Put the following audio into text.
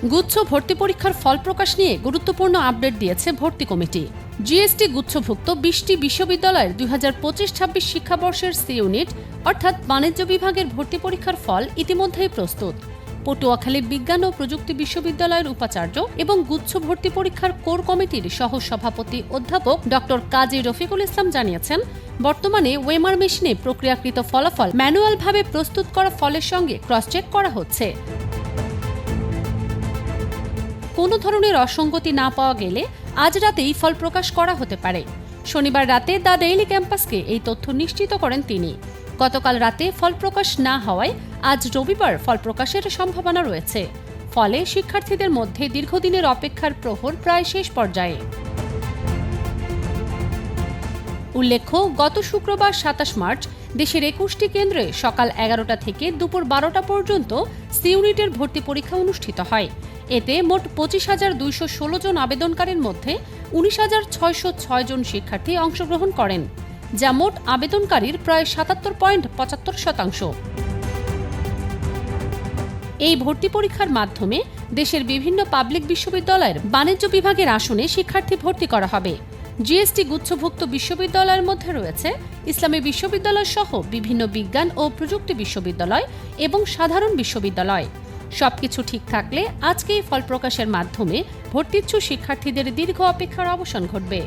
গুচ্ছ ভর্তি পরীক্ষার ফল প্রকাশ নিয়ে গুরুত্বপূর্ণ আপডেট দিয়েছে ভর্তি কমিটি। জিএসটি গুচ্ছভুক্ত 20টি বিশ্ববিদ্যালয়ের 2025-26 শিক্ষাবর্ষের সি ইউনিট অর্থাৎ বাণিজ্য বিভাগের ভর্তি পরীক্ষার ফল ইতিমধ্যেই প্রস্তুত। পটুয়াখালী বিজ্ঞান ও প্রযুক্তি বিশ্ববিদ্যালয়ের উপাচার্য এবং গুচ্ছ ভর্তি পরীক্ষার কোর কমিটির সহ সভাপতি অধ্যাপক ডক্টর কাজী রফিকুল ইসলাম জানিয়েছেন, বর্তমানে ওয়েমার মেশিনে প্রক্রিয়াকৃত ফলাফল ম্যানুয়ালভাবে প্রস্তুত করা ফলের সঙ্গে ক্রস চেক করা হচ্ছে। কোনো ধরনের অসঙ্গতি না পাওয়া গেলে আজ রাতেই ফল প্রকাশ করা হতে পারে। শনিবার রাতে দ্য ডেইলি ক্যাম্পাসকে এই তথ্য নিশ্চিত করেন তিনি। গতকাল রাতে ফল প্রকাশ না হওয়ায় আজ রবিবার ফল প্রকাশের সম্ভাবনা রয়েছে। ফলে শিক্ষার্থীদের মধ্যে দীর্ঘদিনের অপেক্ষার প্রহর প্রায় শেষ পর্যায়ে। উল্লেখ্য, গত শুক্রবার 27 মার্চ দেশের 21টি কেন্দ্রে সকাল 11টা থেকে দুপুর 12টা পর্যন্ত সি ইউনিটের ভর্তি পরীক্ষা অনুষ্ঠিত হয়। এতে মোট 25,216 জন আবেদনকারীর মধ্যে 19,606 জন শিক্ষার্থী অংশগ্রহণ করেন, যা মোট আবেদনকারীর প্রায় 77.75%। এই ভর্তি পরীক্ষার মাধ্যমে দেশের বিভিন্ন পাবলিক বিশ্ববিদ্যালয়ের বাণিজ্য বিভাগের আসনে শিক্ষার্থী ভর্তি করা হবে। জিএসটি গুচ্ছভুক্ত বিশ্ববিদ্যালয়ের মধ্যে রয়েছে ইসলামী বিশ্ববিদ্যালয় সহ বিভিন্ন বিজ্ঞান ও প্রযুক্তি বিশ্ববিদ্যালয় এবং সাধারণ বিশ্ববিদ্যালয়। সবকিছু ঠিক থাকলে আজকেই ফল প্রকাশের মাধ্যমে ভর্তিচ্ছু শিক্ষার্থীদের দীর্ঘ অপেক্ষার অবসান ঘটবে।